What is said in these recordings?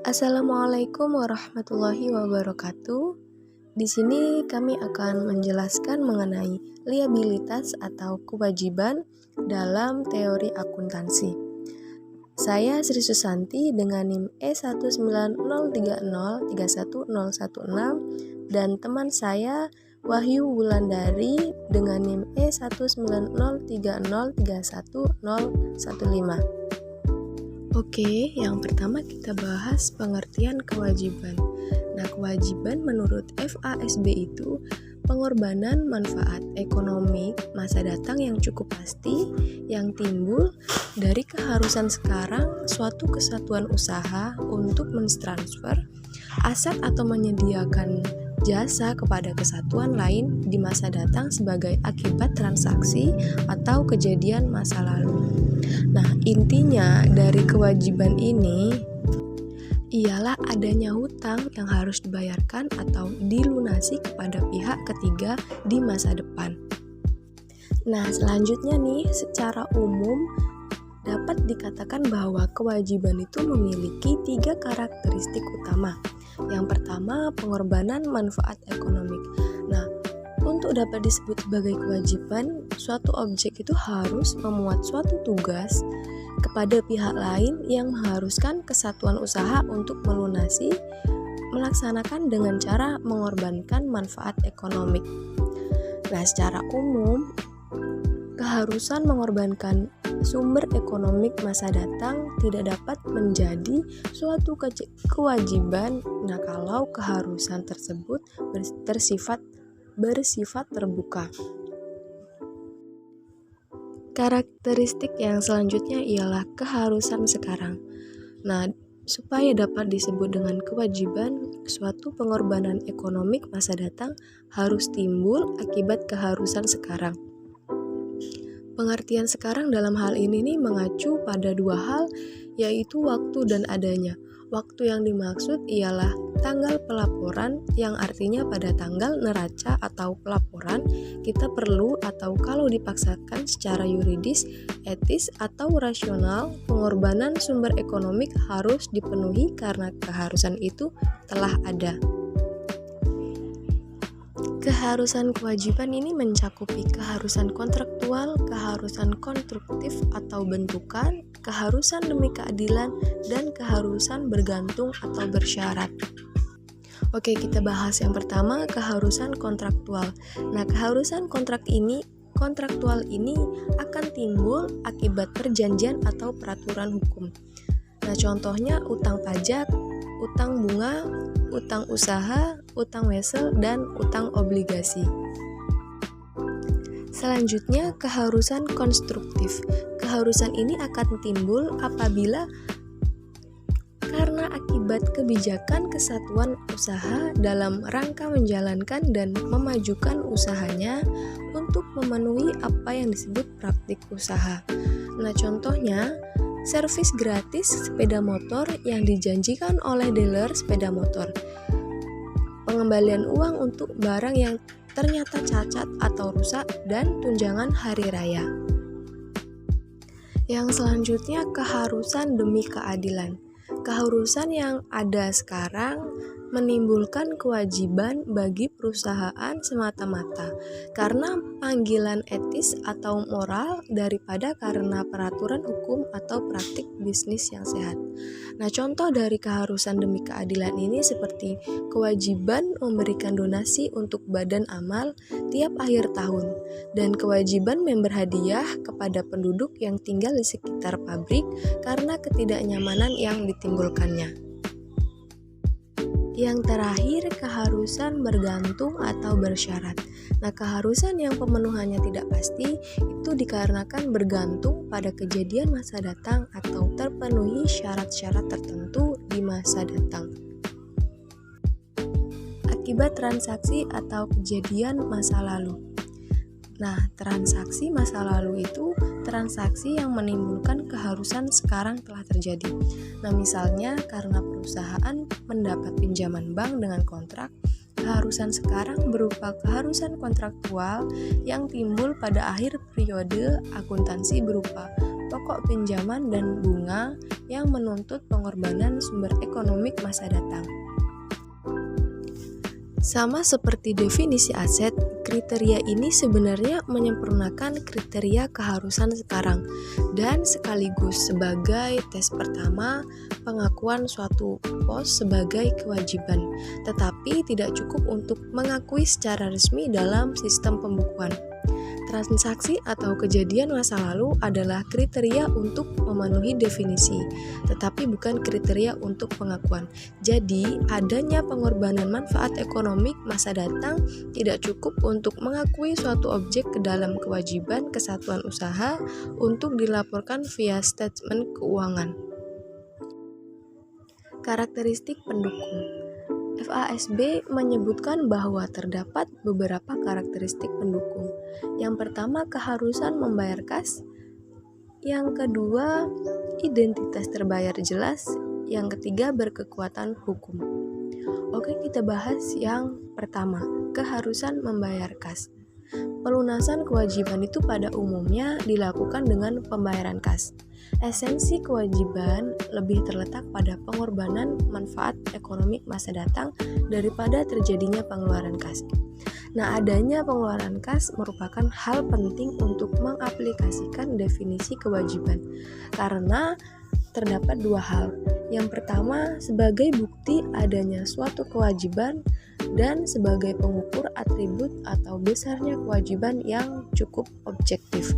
Assalamualaikum warahmatullahi wabarakatuh. Di sini kami akan menjelaskan mengenai liabilitas atau kewajiban dalam teori akuntansi. Saya Sri Susanti dengan NIM E19030311016 dan teman saya Wahyu Wulandari dengan NIM E19030311015. Oke, yang pertama kita bahas pengertian kewajiban. Nah, kewajiban menurut FASB itu pengorbanan manfaat ekonomi masa datang yang cukup pasti yang timbul dari keharusan sekarang suatu kesatuan usaha untuk mentransfer aset atau menyediakan jasa kepada kesatuan lain di masa datang sebagai akibat transaksi atau kejadian masa lalu. Nah, intinya dari kewajiban ini ialah adanya hutang yang harus dibayarkan atau dilunasi kepada pihak ketiga di masa depan. Nah, selanjutnya nih, secara umum dapat dikatakan bahwa kewajiban itu memiliki 3 karakteristik utama. Yang pertama, pengorbanan manfaat ekonomi. Nah, untuk dapat disebut sebagai kewajiban, suatu objek itu harus memuat suatu tugas kepada pihak lain yang mengharuskan kesatuan usaha untuk melaksanakan dengan cara mengorbankan manfaat ekonomi. Nah, secara umum, keharusan mengorbankan sumber ekonomi masa datang tidak dapat menjadi suatu kewajiban. Nah, kalau keharusan tersebut bersifat terbuka. Karakteristik yang selanjutnya ialah keharusan sekarang. Nah, supaya dapat disebut dengan kewajiban, suatu pengorbanan ekonomi masa datang harus timbul akibat keharusan sekarang. Pengertian sekarang dalam hal ini mengacu pada 2 hal, yaitu waktu dan adanya. Waktu yang dimaksud ialah tanggal pelaporan, yang artinya pada tanggal neraca atau pelaporan kita perlu atau kalau dipaksakan secara yuridis, etis, atau rasional, pengorbanan sumber ekonomi harus dipenuhi karena keharusan itu telah ada. Keharusan kewajiban ini mencakupi keharusan kontraktual, keharusan konstruktif atau bentukan, keharusan demi keadilan, dan keharusan bergantung atau bersyarat. Oke, kita bahas yang pertama, keharusan kontraktual. Nah, keharusan kontraktual ini akan timbul akibat perjanjian atau peraturan hukum. Nah, contohnya utang pajak, utang bunga, utang usaha, utang wesel, dan utang obligasi. Selanjutnya, keharusan konstruktif. Keharusan ini akan timbul apabila karena akibat kebijakan kesatuan usaha dalam rangka menjalankan dan memajukan usahanya untuk memenuhi apa yang disebut praktik usaha. Nah, contohnya, servis gratis sepeda motor yang dijanjikan oleh dealer sepeda motor. Pengembalian uang untuk barang yang ternyata cacat atau rusak dan tunjangan hari raya. Yang selanjutnya, keharusan demi keadilan. Keharusan yang ada sekarang menimbulkan kewajiban bagi perusahaan semata-mata karena panggilan etis atau moral daripada karena peraturan hukum atau praktik bisnis yang sehat. Nah, contoh dari keharusan demi keadilan ini seperti kewajiban memberikan donasi untuk badan amal tiap akhir tahun dan kewajiban member hadiah kepada penduduk yang tinggal di sekitar pabrik karena ketidaknyamanan yang ditimbulkannya. Yang terakhir, keharusan bergantung atau bersyarat. Nah, keharusan yang pemenuhannya tidak pasti itu dikarenakan bergantung pada kejadian masa datang atau terpenuhi syarat-syarat tertentu di masa datang. Akibat transaksi atau kejadian masa lalu. Nah, transaksi masa lalu itu transaksi yang menimbulkan keharusan sekarang telah terjadi. Nah, misalnya karena perusahaan mendapat pinjaman bank dengan kontrak, keharusan sekarang berupa keharusan kontraktual yang timbul pada akhir periode akuntansi berupa pokok pinjaman dan bunga yang menuntut pengorbanan sumber ekonomi masa datang. Sama seperti definisi aset, kriteria ini sebenarnya menyempurnakan kriteria keharusan sekarang dan sekaligus sebagai tes pertama pengakuan suatu pos sebagai kewajiban, tetapi tidak cukup untuk mengakui secara resmi dalam sistem pembukuan. Transaksi atau kejadian masa lalu adalah kriteria untuk memenuhi definisi, tetapi bukan kriteria untuk pengakuan. Jadi, adanya pengorbanan manfaat ekonomi masa datang tidak cukup untuk mengakui suatu objek ke dalam kewajiban kesatuan usaha untuk dilaporkan via statement keuangan. Karakteristik pendukung. FASB menyebutkan bahwa terdapat beberapa karakteristik pendukung. Yang pertama, keharusan membayar kas. Yang kedua, identitas terbayar jelas. Yang ketiga, berkekuatan hukum. Oke, kita bahas yang pertama, keharusan membayar kas. Pelunasan kewajiban itu pada umumnya dilakukan dengan pembayaran kas. Esensi kewajiban lebih terletak pada pengorbanan manfaat ekonomi masa datang daripada terjadinya pengeluaran kas. Nah, adanya pengeluaran kas merupakan hal penting untuk mengaplikasikan definisi kewajiban karena terdapat dua hal. Yang pertama, sebagai bukti adanya suatu kewajiban dan sebagai pengukur atribut atau besarnya kewajiban yang cukup objektif.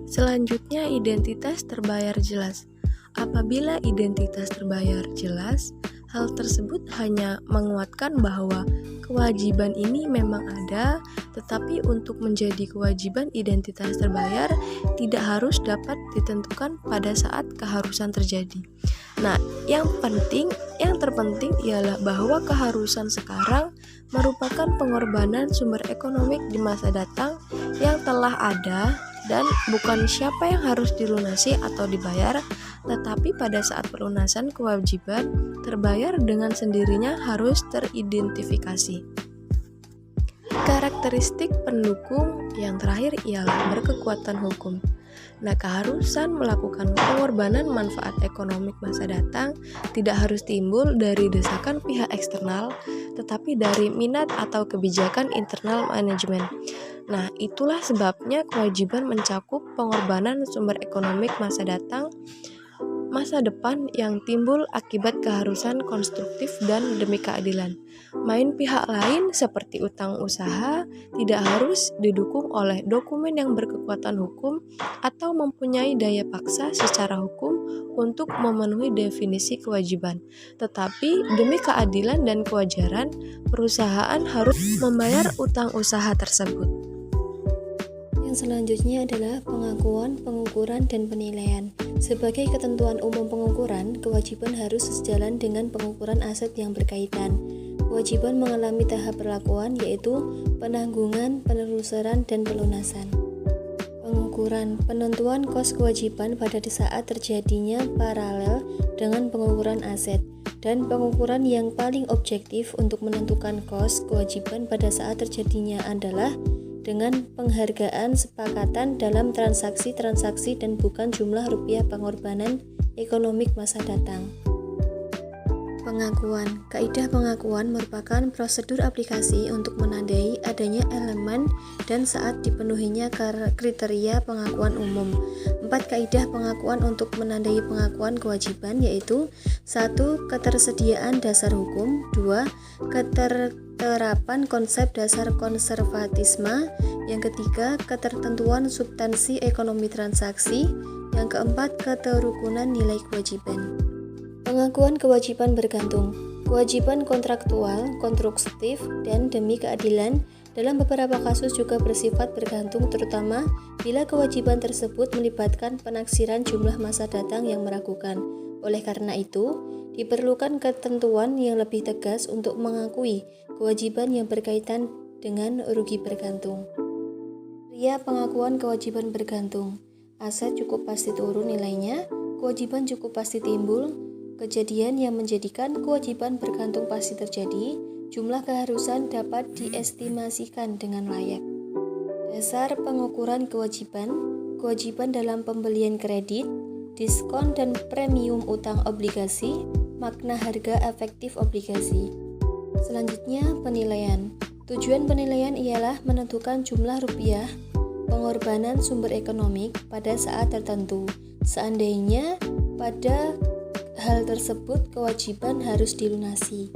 Selanjutnya, identitas terbayar jelas. Apabila identitas terbayar jelas, hal tersebut hanya menguatkan bahwa kewajiban ini memang ada, tetapi untuk menjadi kewajiban identitas terbayar tidak harus dapat ditentukan pada saat keharusan terjadi. Nah, yang terpenting ialah bahwa keharusan sekarang merupakan pengorbanan sumber ekonomi di masa datang yang telah ada dan bukan siapa yang harus dilunasi atau dibayar, tetapi pada saat pelunasan kewajiban terbayar dengan sendirinya harus teridentifikasi. Karakteristik pendukung yang terakhir ialah berkekuatan hukum. Nah, keharusan melakukan pengorbanan manfaat ekonomi masa datang tidak harus timbul dari desakan pihak eksternal, tetapi dari minat atau kebijakan internal manajemen. Nah, itulah sebabnya kewajiban mencakup pengorbanan sumber ekonomi masa depan yang timbul akibat keharusan konstruktif dan demi keadilan. Main pihak lain seperti utang usaha tidak harus didukung oleh dokumen yang berkekuatan hukum atau mempunyai daya paksa secara hukum untuk memenuhi definisi kewajiban. Tetapi demi keadilan dan kewajaran, perusahaan harus membayar utang usaha tersebut. Yang selanjutnya adalah pengakuan, pengukuran, dan penilaian. Sebagai ketentuan umum pengukuran, kewajiban harus sejalan dengan pengukuran aset yang berkaitan. Kewajiban mengalami tahap perlakuan yaitu penanggungan, penelusuran, dan pelunasan. Pengukuran, penentuan kos kewajiban pada saat terjadinya paralel dengan pengukuran aset, dan pengukuran yang paling objektif untuk menentukan kos kewajiban pada saat terjadinya adalah dengan penghargaan sepakatan dalam transaksi-transaksi dan bukan jumlah rupiah pengorbanan ekonomi masa datang. Pengakuan. Kaidah pengakuan merupakan prosedur aplikasi untuk menandai adanya elemen dan saat dipenuhinya kriteria pengakuan umum. 4 kaidah pengakuan untuk menandai pengakuan kewajiban yaitu 1. Ketersediaan dasar hukum. 2. Keterterapan konsep dasar konservatisme. Yang ketiga, ketertentuan substansi ekonomi transaksi. Yang keempat, keterukunan nilai kewajiban. Pengakuan kewajiban bergantung, kewajiban kontraktual, konstruktif, dan demi keadilan dalam beberapa kasus juga bersifat bergantung terutama bila kewajiban tersebut melibatkan penaksiran jumlah masa datang yang meragukan. Oleh karena itu, diperlukan ketentuan yang lebih tegas untuk mengakui kewajiban yang berkaitan dengan rugi bergantung. Kriteria pengakuan kewajiban bergantung. Aset cukup pasti turun nilainya, kewajiban cukup pasti timbul. Kejadian yang menjadikan kewajiban bergantung pasti terjadi, jumlah keharusan dapat diestimasikan dengan layak. Dasar pengukuran kewajiban. kewajiban dalam pembelian kredit, diskon dan premium utang obligasi, makna harga efektif obligasi. Selanjutnya, penilaian. Tujuan penilaian ialah menentukan jumlah rupiah pengorbanan sumber ekonomi pada saat tertentu. Seandainya pada hal tersebut kewajiban harus dilunasi.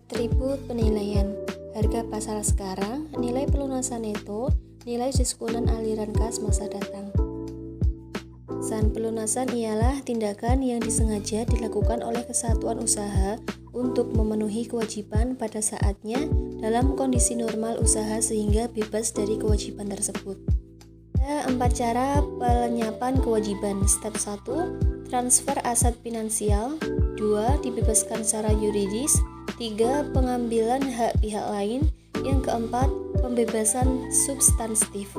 Atribut penilaian. Harga pasar sekarang, nilai pelunasan neto, nilai diskonan aliran kas masa datang. Kesan pelunasan ialah tindakan yang disengaja dilakukan oleh kesatuan usaha untuk memenuhi kewajiban pada saatnya dalam kondisi normal usaha sehingga bebas dari kewajiban tersebut. Ada 4 cara penyapan kewajiban. Step 1, transfer aset finansial. 2, dibebaskan secara yuridis. 3, pengambilan hak pihak lain. Yang keempat, pembebasan substantif.